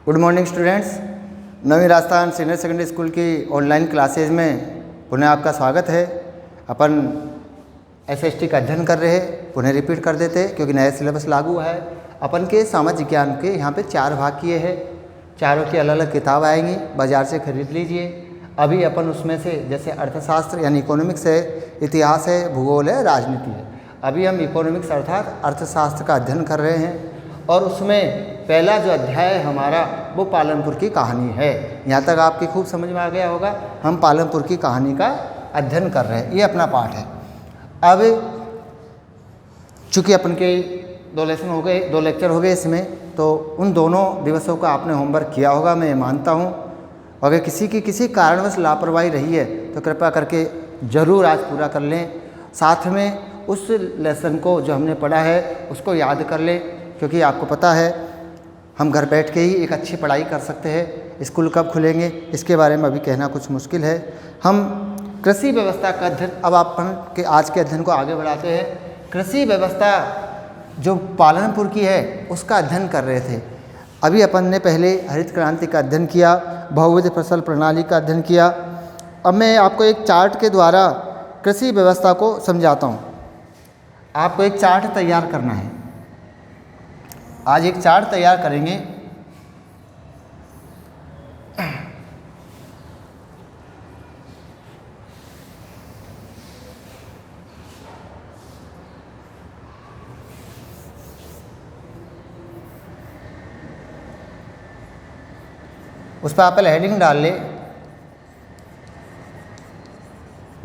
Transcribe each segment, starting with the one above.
Good morning students. नवीं Rajasthan senior secondary school की online classes में पुनः आपका स्वागत है। अपन एसएसटी का अध्ययन कर रहे हैं, पुनः रिपीट कर देते हैं क्योंकि नया सिलेबस लागू हुआ है। अपन के सामाजिक ज्ञान के यहाँ पे 4 भाग किए हैं, चारों की अलग अलग किताब आएंगी, बाज़ार से खरीद लीजिए। अभी अपन उसमें से जैसे अर्थशास्त्र यानी इकोनॉमिक्स है, इतिहास है, भूगोल है, राजनीति है। अभी हम इकोनॉमिक्स अर्थात अर्थशास्त्र का अध्ययन कर रहे हैं और उसमें पहला जो अध्याय है हमारा वो पालनपुर की कहानी है। यहाँ तक आपकी खूब समझ में आ गया होगा। हम पालनपुर की कहानी का अध्ययन कर रहे हैं, ये अपना पाठ है। अब चूँकि अपन के 2 लेसन हो गए, 2 लेक्चर हो गए इसमें, तो उन दोनों दिवसों का आपने होमवर्क किया होगा, मैं मानता हूँ। अगर किसी कारणवश लापरवाही रही है तो कृपया करके ज़रूर आज पूरा कर लें। साथ में उस लेसन को जो हमने पढ़ा है उसको याद कर लें, क्योंकि आपको पता है हम घर बैठ के ही एक अच्छी पढ़ाई कर सकते हैं। स्कूल कब खुलेंगे इसके बारे में अभी कहना कुछ मुश्किल है। हम कृषि व्यवस्था का अध्ययन अब अपन के आज के अध्ययन को आगे बढ़ाते हैं। कृषि व्यवस्था जो पालनपुर की है उसका अध्ययन कर रहे थे। अभी अपन ने पहले हरित क्रांति का अध्ययन किया, बहुविध फसल प्रणाली का अध्ययन किया। अब मैं आपको एक चार्ट के द्वारा कृषि व्यवस्था को समझाता हूँ। आपको एक चार्ट तैयार करना है। आज एक चार्ट तैयार करेंगे। उस पर आप पहले हेडिंग डाल ले,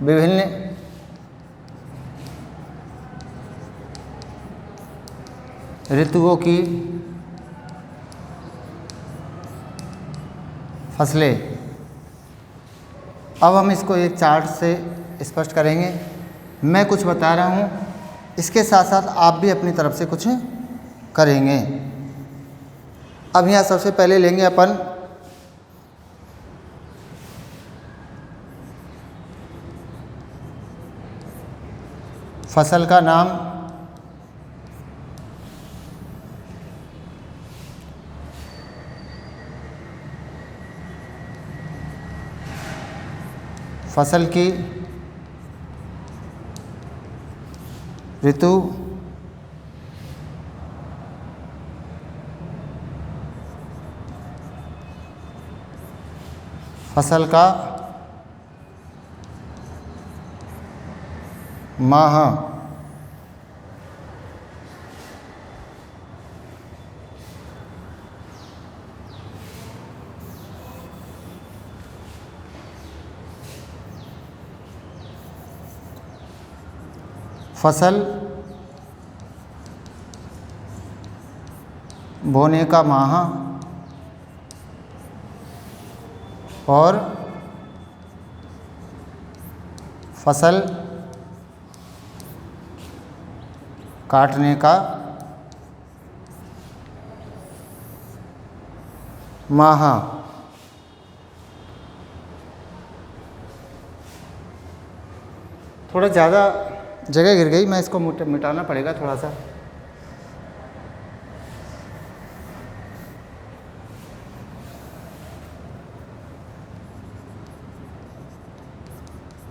विभिन्न ऋतुओं की फसलें। अब हम इसको एक चार्ट से स्पष्ट करेंगे। मैं कुछ बता रहा हूँ, इसके साथ साथ आप भी अपनी तरफ से कुछ करेंगे। अब यहाँ सबसे पहले लेंगे अपन फसल का नाम, फसल की ऋतु, फसल का माह, फसल बोने का माह और फसल काटने का माह। थोड़ा ज़्यादा जगह गिर गई, मैं इसको मिटाना पड़ेगा थोड़ा सा।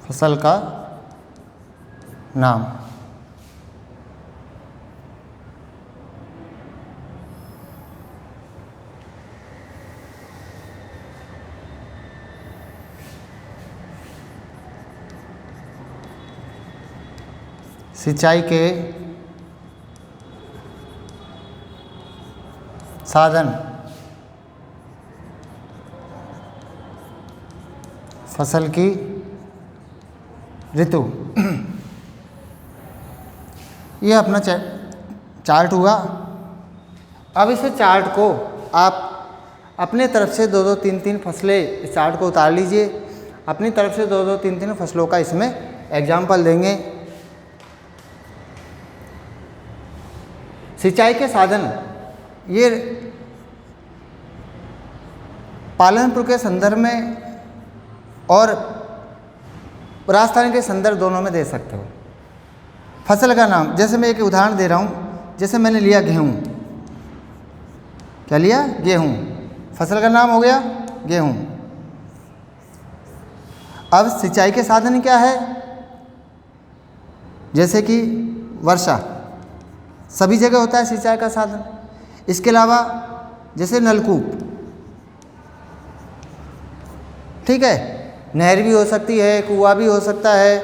फसल का नाम, सिंचाई के साधन, फसल की ऋतु। ये अपना चार्ट हुआ। अब इस चार्ट को आप अपने तरफ से 2-2, 3-3 फसलें इस चार्ट को उतार लीजिए। अपनी तरफ से 2-2, 3-3 फसलों का इसमें एग्जाम्पल देंगे। सिंचाई के साधन, ये पालनपुर के संदर्भ में और राजस्थान के संदर्भ दोनों में दे सकते हो। फसल का नाम, जैसे मैं एक उदाहरण दे रहा हूँ, जैसे मैंने लिया गेहूँ, क्या लिया? गेहूँ। फसल का नाम हो गया गेहूँ। अब सिंचाई के साधन क्या है? जैसे कि वर्षा, सभी जगह होता है सिंचाई का साधन। इसके अलावा जैसे नलकूप, ठीक है, नहर भी हो सकती है, कुआं भी हो सकता है,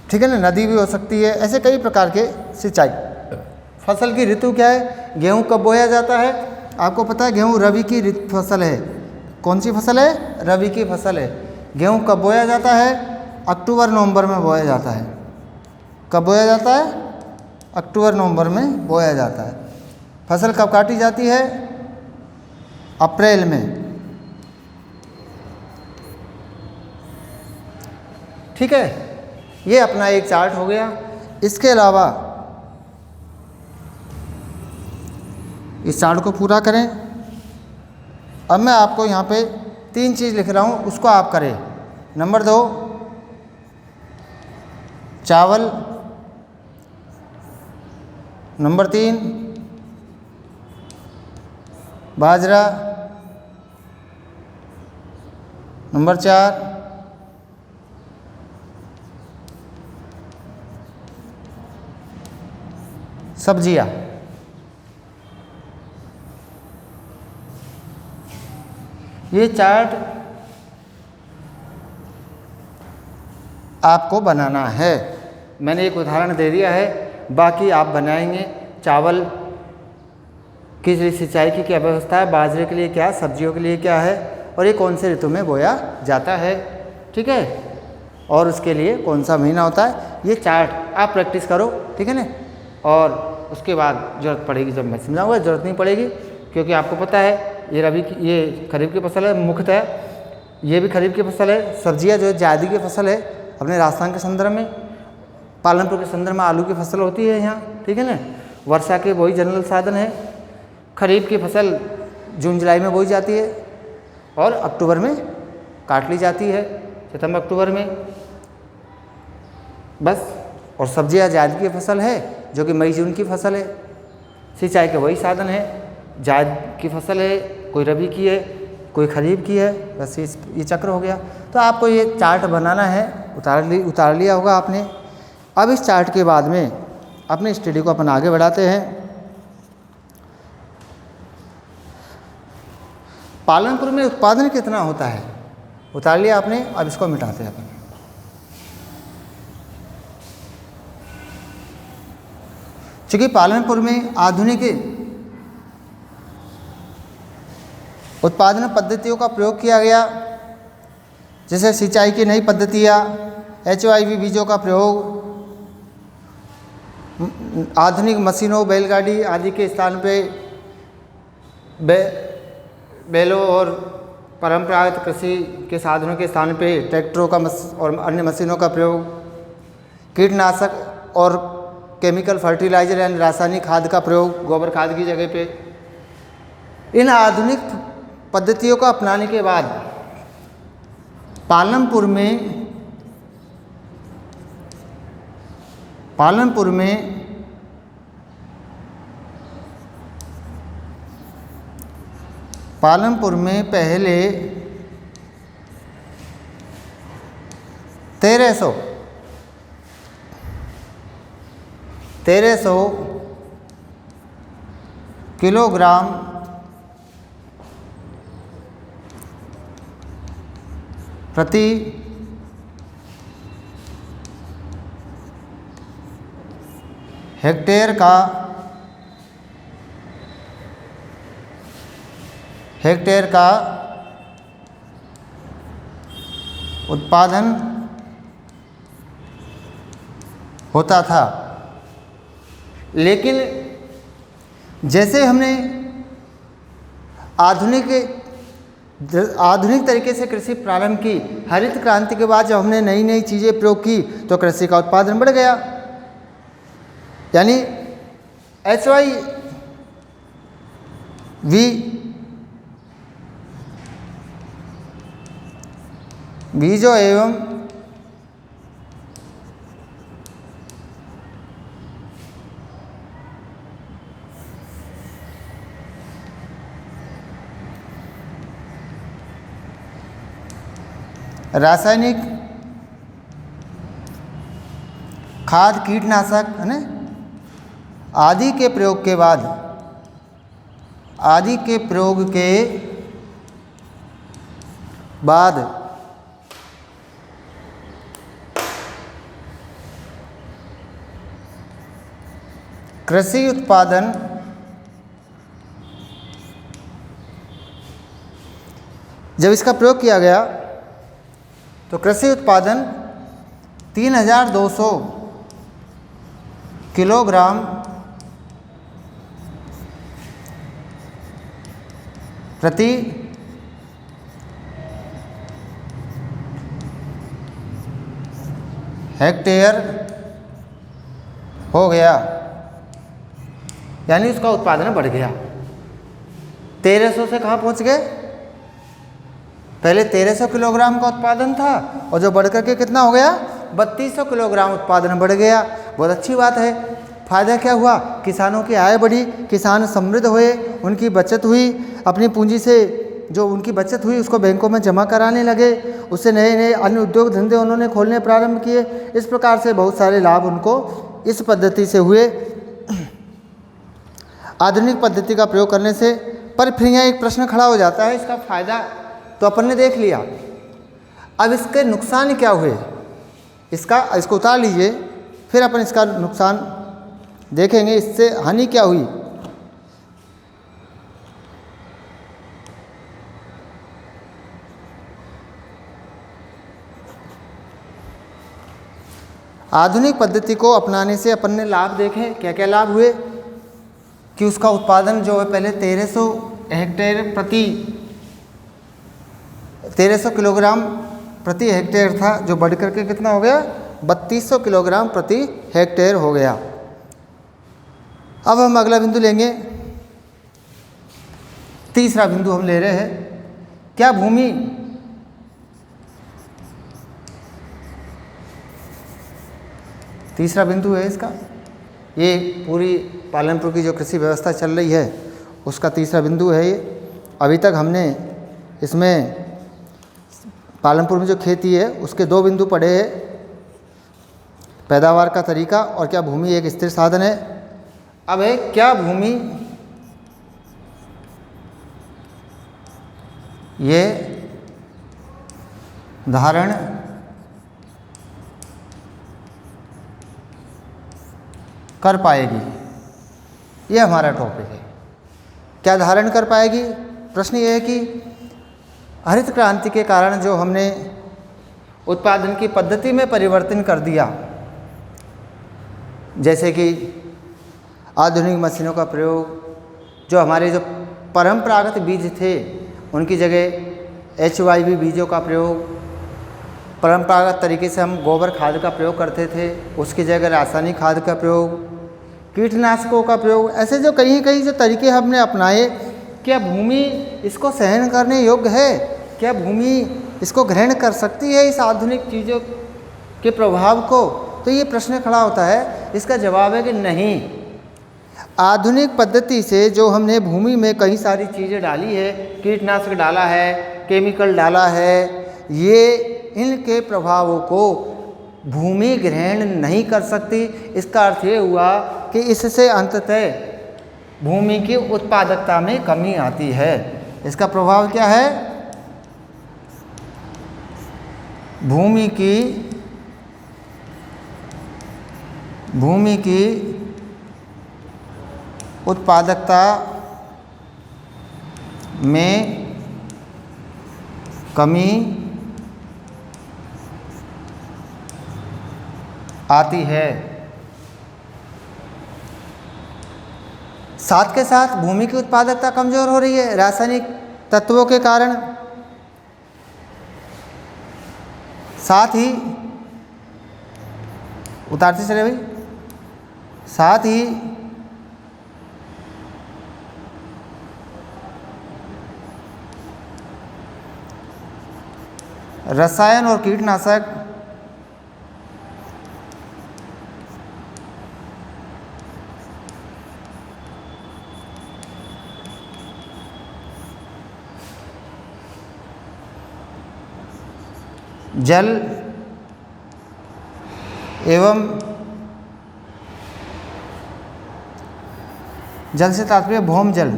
ठीक है ना, नदी भी हो सकती है, ऐसे कई प्रकार के सिंचाई। फसल की ऋतु क्या है? गेहूँ कब बोया जाता है? आपको पता है गेहूँ रबी की फसल है। कौन सी फसल है? रबी की फसल है। गेहूँ कब बोया जाता है? अक्टूबर नवंबर में बोया जाता है। कब बोया जाता है? अक्टूबर नवंबर में बोया जाता है। फसल कब काटी जाती है? अप्रैल में। ठीक है, ये अपना एक चार्ट हो गया। इसके अलावा इस चार्ट को पूरा करें। अब मैं आपको यहाँ पे 3 चीज़ लिख रहा हूँ, उसको आप करें। नंबर 2 चावल, नंबर 3 बाजरा, नंबर 4 सब्जियाँ। ये चार्ट आपको बनाना है। मैंने एक उदाहरण दे दिया है, बाकी आप बनाएंगे। चावल की सिंचाई की क्या व्यवस्था है, बाजरे के लिए क्या, सब्जियों के लिए क्या है, और ये कौन से ऋतु में बोया जाता है, ठीक है, और उसके लिए कौन सा महीना होता है। ये चार्ट आप प्रैक्टिस करो, ठीक है ना। और उसके बाद ज़रूरत पड़ेगी जब मैं समझाऊंगा, ज़रूरत नहीं पड़ेगी, क्योंकि आपको पता है ये रबी की, ये खरीफ की फसल है मुख्यतः, ये भी खरीफ की फसल है। सब्जियां जो है जायदी की फसल है अपने राजस्थान के संदर्भ में। पालनपुर के संदर्भ में आलू की फसल होती है यहाँ, ठीक है ना। वर्षा के वही जनरल साधन है। खरीफ की फसल जून जुलाई में बोई जाती है और अक्टूबर में काट ली जाती है, सितंबर अक्टूबर में बस। और सब्जियां जायद की फसल है जो कि मई जून की फसल है। सिंचाई के वही साधन है, जायद की फसल है, कोई रबी की है, कोई खरीफ की है, बस ये चक्र हो गया। तो आपको ये चार्ट बनाना है, उतार लिया होगा आपने। अब इस चार्ट के बाद में अपने स्टडी को अपन आगे बढ़ाते हैं। पालनपुर में उत्पादन कितना होता है, उतार लिया आपने। अब इसको मिटाते हैं अपन। चूँकि पालनपुर में आधुनिक उत्पादन पद्धतियों का प्रयोग किया गया, जैसे सिंचाई की नई पद्धतियाँ, HYV बीजों का प्रयोग, आधुनिक मशीनों, बैलगाड़ी आदि के स्थान पे बैलों और परंपरागत कृषि के साधनों के स्थान पे ट्रैक्टरों का और अन्य मशीनों का प्रयोग, कीटनाशक और केमिकल फर्टिलाइजर यानी रासायनिक खाद का प्रयोग गोबर खाद की जगह पे। इन आधुनिक पद्धतियों को अपनाने के बाद पालनपुर में पहले 1300 किलोग्राम प्रति हेक्टेयर का उत्पादन होता था। लेकिन जैसे हमने आधुनिक तरीके से कृषि प्रारंभ की, हरित क्रांति के बाद जब हमने नई नई चीज़ें प्रयोग की तो कृषि का उत्पादन बढ़ गया। यानी HYV बीजों एवं रासायनिक खाद कीटनाशक है ना आदि के प्रयोग के बाद कृषि उत्पादन जब इसका प्रयोग किया गया तो कृषि उत्पादन 3200 किलोग्राम प्रति हेक्टेयर हो गया, यानी उसका उत्पादन बढ़ गया। 1300 से कहाँ पहुँच गए? पहले 1300 किलोग्राम का उत्पादन था और जो बढ़ करके कितना हो गया? 3200 किलोग्राम उत्पादन बढ़ गया। बहुत अच्छी बात है। फायदा क्या हुआ? किसानों की आय बढ़ी, किसान समृद्ध हुए, उनकी बचत हुई, अपनी पूंजी से जो उनकी बचत हुई उसको बैंकों में जमा कराने लगे, उससे नए नए अन्य उद्योग धंधे उन्होंने खोलने प्रारंभ किए। इस प्रकार से बहुत सारे लाभ उनको इस पद्धति से हुए, आधुनिक पद्धति का प्रयोग करने से। पर फिर यहाँ एक प्रश्न खड़ा हो जाता है, इसका फायदा तो अपन ने देख लिया, अब इसके नुकसान क्या हुए? इसको उतार लीजिए, फिर अपन इसका नुकसान देखेंगे, इससे हानि क्या हुई। आधुनिक पद्धति को अपनाने से अपन ने लाभ देखे, क्या क्या लाभ हुए कि उसका उत्पादन जो है पहले 1300 किलोग्राम प्रति हेक्टेयर था, जो बढ़ करके कितना हो गया? 3200 किलोग्राम प्रति हेक्टेयर हो गया। अब हम अगला बिंदु लेंगे, तीसरा बिंदु हम ले रहे हैं, क्या भूमि तीसरा बिंदु है इसका, ये पूरी पालनपुर की जो कृषि व्यवस्था चल रही है उसका तीसरा बिंदु है ये। अभी तक हमने इसमें पालनपुर में जो खेती है उसके 2 बिंदु पढ़े हैं, पैदावार का तरीका और क्या भूमि एक स्थिर साधन है। अब है क्या भूमि ये धारण कर पाएगी, ये हमारा टॉपिक है। क्या धारण कर पाएगी? प्रश्न ये है कि हरित क्रांति के कारण जो हमने उत्पादन की पद्धति में परिवर्तन कर दिया, जैसे कि आधुनिक मशीनों का प्रयोग, जो हमारे जो परंपरागत बीज थे उनकी जगह HYV बीजों का प्रयोग, परंपरागत तरीके से हम गोबर खाद का प्रयोग करते थे, उसकी जगह रासायनिक खाद का प्रयोग, कीटनाशकों का प्रयोग, ऐसे जो कई जो तरीके हमने अपनाए, क्या भूमि इसको सहन करने योग्य है? क्या भूमि इसको ग्रहण कर सकती है इस आधुनिक चीज़ों के प्रभाव को? तो ये प्रश्न खड़ा होता है। इसका जवाब है कि नहीं। आधुनिक पद्धति से जो हमने भूमि में कई सारी चीज़ें डाली है, कीटनाशक डाला है, केमिकल डाला है, ये इनके प्रभावों को भूमि ग्रहण नहीं कर सकती। इसका अर्थ ये हुआ कि इससे अंततः भूमि की उत्पादकता में कमी आती है। इसका प्रभाव क्या है? भूमि की उत्पादकता में कमी आती है। साथ के साथ भूमि की उत्पादकता कमज़ोर हो रही है रासायनिक तत्वों के कारण। साथ ही उतारते चले भाई, साथ ही रसायन और कीटनाशक जल एवं जल से तात्पर्य भौम जल,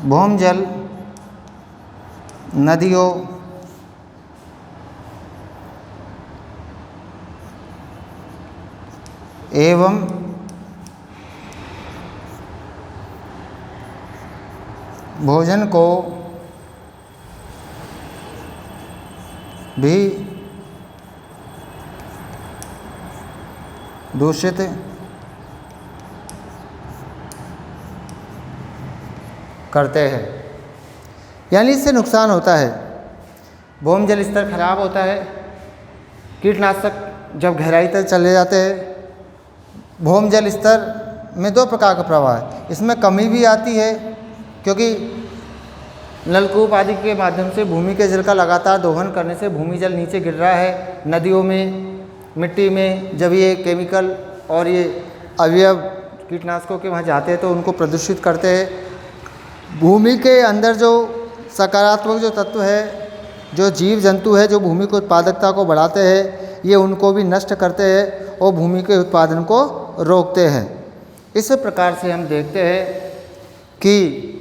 भौम जल नदियों एवं भोजन को भी दूषित करते हैं। यानी इससे नुकसान होता है। भौम जल स्तर खराब होता है। कीटनाशक जब गहराई तक चले जाते हैं, भौम जल स्तर में दो प्रकार का प्रवाह है। इसमें कमी भी आती है क्योंकि नलकूप आदि के माध्यम से भूमि के जल का लगातार दोहन करने से भूमि जल नीचे गिर रहा है। नदियों में, मिट्टी में जब ये केमिकल और ये अवयव कीटनाशकों के वहाँ जाते हैं तो उनको प्रदूषित करते हैं। भूमि के अंदर जो सकारात्मक जो तत्व है, जो जीव जंतु है, जो भूमि की उत्पादकता को बढ़ाते हैं, ये उनको भी नष्ट करते हैं और भूमि के उत्पादन को रोकते हैं। इस प्रकार से हम देखते हैं कि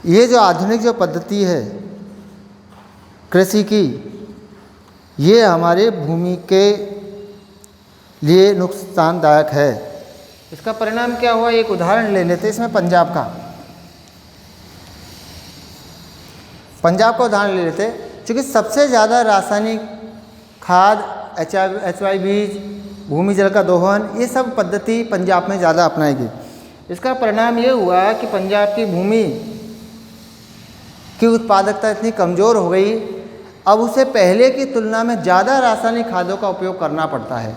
ये जो आधुनिक जो पद्धति है कृषि की, ये हमारे भूमि के लिए नुकसानदायक है। इसका परिणाम क्या हुआ, एक उदाहरण ले लेते हैं इसमें पंजाब का उदाहरण ले लेते हैं। क्योंकि सबसे ज़्यादा रासायनिक खाद, HY बीज, भूमि जल का दोहन, ये सब पद्धति पंजाब में ज़्यादा अपनाई गई। इसका परिणाम ये हुआ कि पंजाब की भूमि की उत्पादकता इतनी कमज़ोर हो गई, अब उसे पहले की तुलना में ज़्यादा रासायनिक खादों का उपयोग करना पड़ता है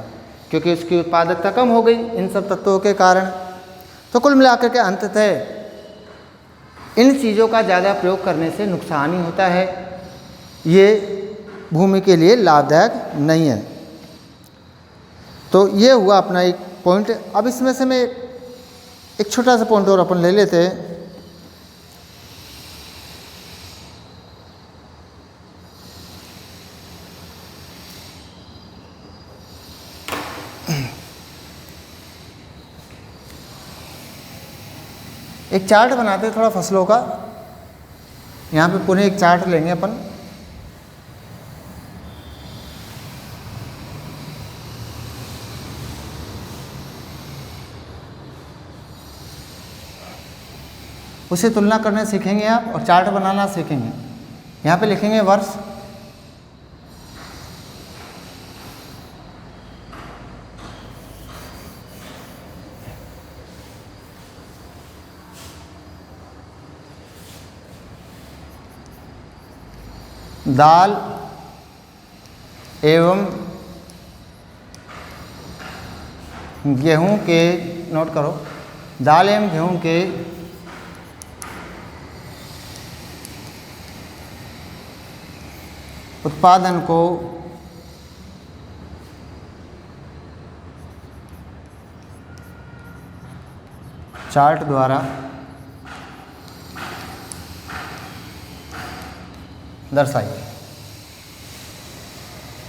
क्योंकि उसकी उत्पादकता कम हो गई इन सब तत्वों के कारण। तो कुल मिलाकर के अंततः इन चीज़ों का ज़्यादा प्रयोग करने से नुकसान ही होता है, ये भूमि के लिए लाभदायक नहीं है। तो ये हुआ अपना एक पॉइंट। अब इसमें से मैं एक छोटा सा पॉइंट और अपन ले लेते हैं। एक चार्ट बनाते हैं थोड़ा फसलों का। यहाँ पे पुनः एक चार्ट लेंगे अपन। उसे तुलना करने सीखेंगे आप और चार्ट बनाना सीखेंगे। यहाँ पे लिखेंगे वर्ष, दाल एवं गेहूं के, नोट करो, दाल एवं गेहूं के उत्पादन को चार्ट द्वारा दर्शाइए।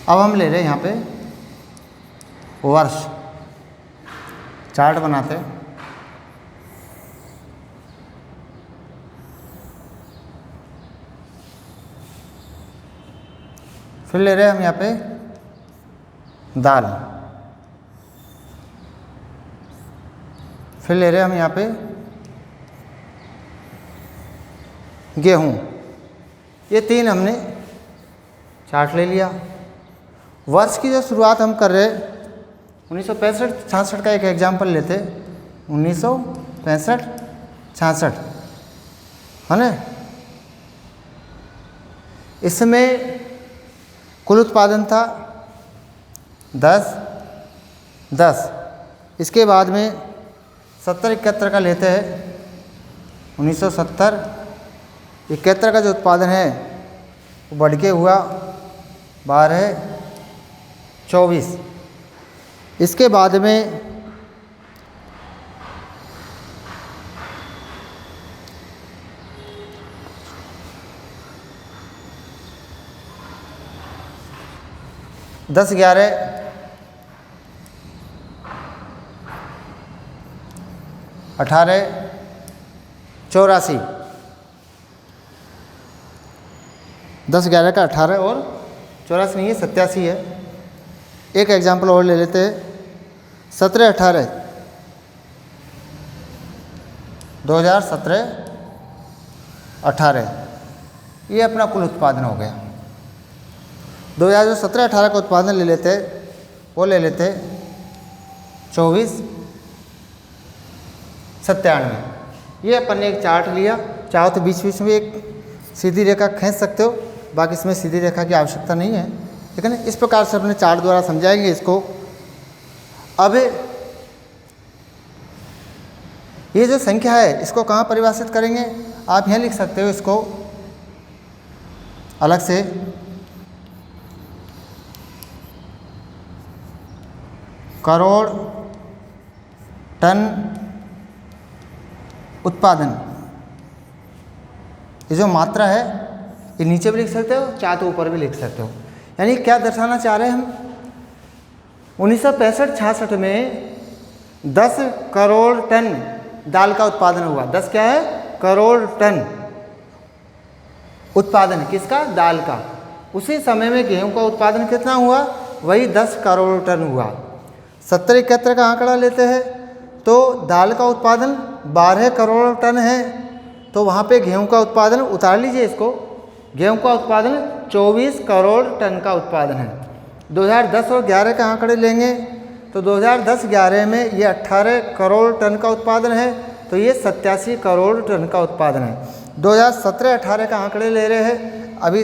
अब हम ले रहे हैं यहाँ पे वर्ष, चार्ट बनाते हैं। फिर ले रहे हैं हम यहाँ पे दाल, फिर ले रहे हैं हम यहाँ पे गेहूँ। ये तीन हमने चार्ट ले लिया। वर्ष की जो शुरुआत हम कर रहे 1965-66 का एक एग्जाम्पल लेते, 1965-66 है ना। इसमें कुल उत्पादन था 10। इसके बाद में 70-71 का लेते हैं, 1970-71 का जो उत्पादन है वो बढ़ के हुआ 12-24। इसके बाद में 71 10 11 18 84, 10 11 का 18 और 84 नहीं है, 87 है। एक एग्जाम्पल और ले लेते हैं, 17 18 2017 18, ये अपना कुल उत्पादन हो गया। 2017 18 का उत्पादन ले लेते, वो ले लेते 24 97। ये अपन ने एक चार्ट लिया, चाहो तो बीच बीच में एक सीधी रेखा खींच सकते हो, बाकी इसमें सीधी रेखा की आवश्यकता नहीं है, ठीक है ना। इस प्रकार से अपने चार्ट द्वारा समझाएंगे इसको। अब ये जो संख्या है इसको कहाँ परिभाषित करेंगे, आप यहाँ लिख सकते हो इसको अलग से, करोड़ टन उत्पादन। ये जो मात्रा है ये नीचे भी लिख सकते हो, चाहे तो ऊपर भी लिख सकते हो। यानी क्या दर्शाना चाह रहे हैं हम, 1965-66 में 10 करोड़ टन दाल का उत्पादन हुआ। 10 क्या है, करोड़ टन उत्पादन किसका, दाल का। उसी समय में गेहूं का उत्पादन कितना हुआ, वही 10 करोड़ टन हुआ। 70 71 का आंकड़ा लेते हैं तो दाल का उत्पादन 12 करोड़ टन है, तो वहाँ पे गेहूं का उत्पादन उतार लीजिए इसको, गेहूं का उत्पादन 24 करोड़ टन का उत्पादन है। 2010 और 11 के आंकड़े लेंगे तो 2010-11 में ये 18 करोड़ टन का उत्पादन है, तो ये 87 करोड़ टन का उत्पादन है। 2017-18 का आंकड़े ले रहे हैं अभी,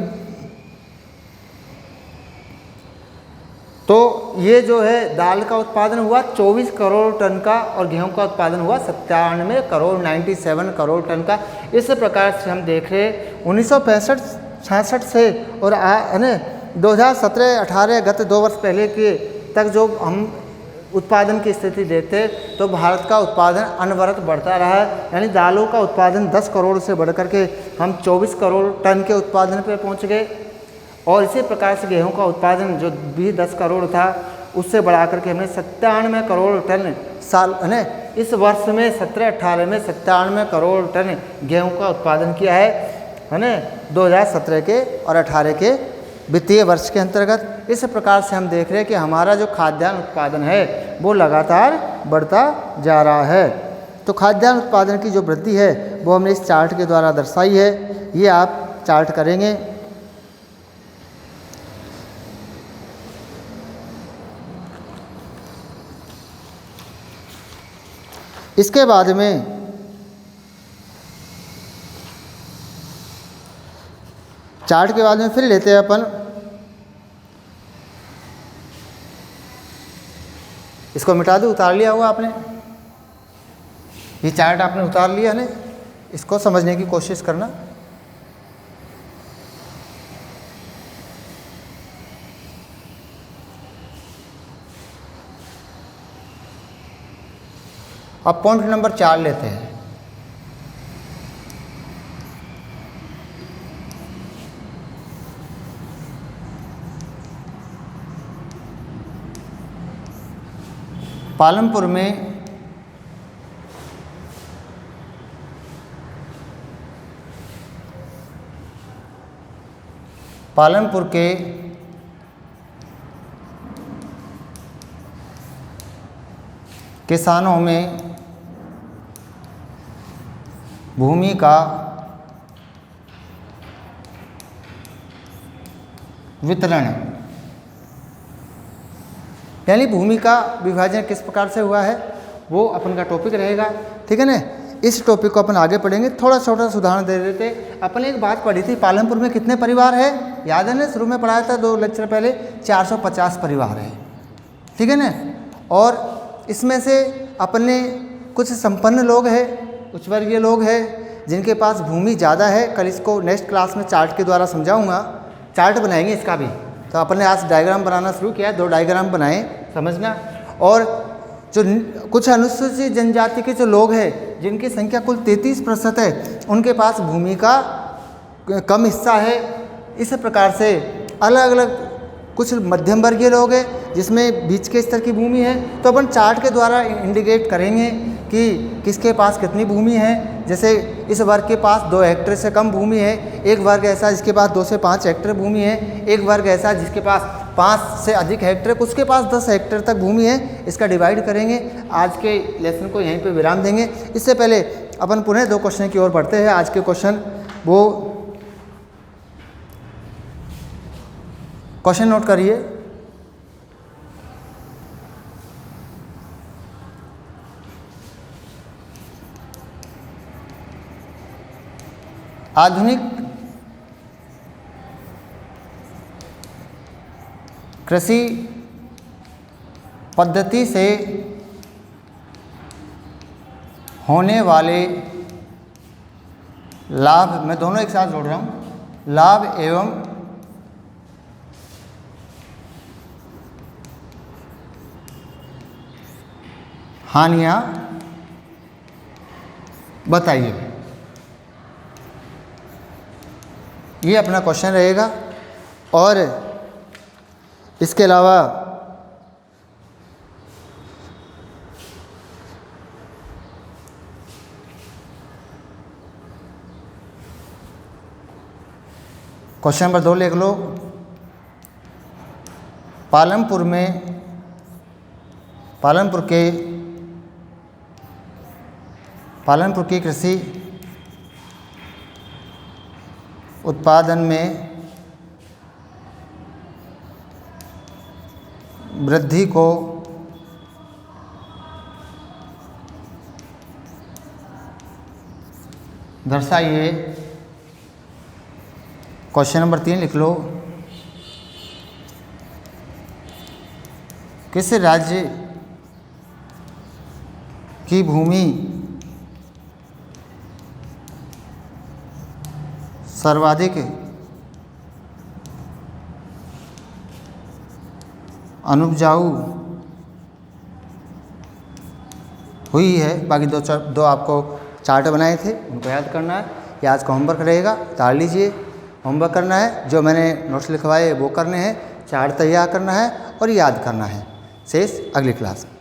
तो ये जो है दाल का उत्पादन हुआ 24 करोड़ टन का और गेहूं का उत्पादन हुआ 97 करोड़ 97 करोड़ टन का। इस प्रकार से हम देख रहे 1965-66 से और 2017-18 गत 2 वर्ष पहले के तक जो हम उत्पादन की स्थिति देखते तो भारत का उत्पादन अनवरत बढ़ता रहा है। यानी दालों का उत्पादन 10 करोड़ से बढ़कर के हम 24 करोड़ टन के उत्पादन पर पहुँच गए, और इसी प्रकार से गेहूं का उत्पादन जो भी 10 करोड़ था उससे बढ़ा करके हमने 97 करोड़ टन साल है, इस वर्ष में 17-18 में 97 करोड़ टन गेहूं का उत्पादन किया है ना, 2017 के और 18 के वित्तीय वर्ष के अंतर्गत। इस प्रकार से हम देख रहे हैं कि हमारा जो खाद्यान्न उत्पादन है वो लगातार बढ़ता जा रहा है। तो खाद्यान्न उत्पादन की जो वृद्धि है वो हमने इस चार्ट के द्वारा दर्शाई है, ये आप चार्ट करेंगे। इसके बाद में चार्ट के बाद में फिर लेते हैं अपन इसको, मिटा दो, उतार लिया हुआ आपने, ये चार्ट आपने उतार लिया ना, इसको समझने की कोशिश करना। अब पॉइंट नंबर 4 लेते हैं। पालमपुर में पालमपुर के किसानों में भूमि का वितरण, यानी भूमि का विभाजन किस प्रकार से हुआ है वो अपन का टॉपिक रहेगा, ठीक है ना। इस टॉपिक को अपन आगे पढ़ेंगे। थोड़ा छोटा सा उदाहरण दे देते। अपन एक बात पढ़ी थी, पालमपुर में कितने परिवार है, याद है ना, शुरू में पढ़ाया था 2 लेक्चर पहले, 450 परिवार है, ठीक है ना। और इसमें से अपन ने कुछ संपन्न लोग हैं, उच्च वर्गीय लोग हैं जिनके पास भूमि ज़्यादा है। कल इसको नेक्स्ट क्लास में चार्ट के द्वारा समझाऊंगा, चार्ट बनाएंगे इसका भी। तो अपन ने आज डायग्राम बनाना शुरू किया, 2 डायग्राम बनाए, समझना। और जो कुछ अनुसूचित जनजाति के जो लोग हैं जिनकी संख्या कुल 33% है, उनके पास भूमि का कम हिस्सा है। इस प्रकार से अलग अलग कुछ मध्यम वर्गीय लोग हैं जिसमें बीच के स्तर की भूमि है, तो अपन चार्ट के द्वारा इंडिकेट करेंगे कि किसके पास कितनी भूमि है। जैसे इस वर्ग के पास 2 हेक्टेयर से कम भूमि है, एक वर्ग ऐसा जिसके पास 2 से 5 हेक्टेयर भूमि है, एक वर्ग ऐसा जिसके पास 5 से अधिक हेक्टेयर, उसके पास 10 हेक्टेयर तक भूमि है। इसका डिवाइड करेंगे। आज के लेसन को यहीं पे विराम देंगे। इससे पहले अपन पुनः 2 क्वेश्चन की ओर बढ़ते हैं। आज के क्वेश्चन वो क्वेश्चन नोट करिए। आधुनिक कृषि पद्धति से होने वाले लाभ, मैं दोनों एक साथ जोड़ रहा हूँ, लाभ एवं हानियाँ बताइए। ये अपना क्वेश्चन रहेगा। और इसके अलावा क्वेश्चन नंबर 2 लिख लो। पालनपुर की कृषि उत्पादन में वृद्धि को दर्शाइए। क्वेश्चन नंबर 3 लिख लो। किस राज्य की भूमि सर्वाधिक अनुपजाऊ हुई है? बाकी दो आपको चार्ट बनाए थे, उनको याद करना है। ये आज का होमवर्क रहेगा, उतार लीजिए। होमवर्क करना है, जो मैंने नोट्स लिखवाए वो करने हैं, चार्ट तैयार करना है और याद करना है। शेष अगली क्लास में।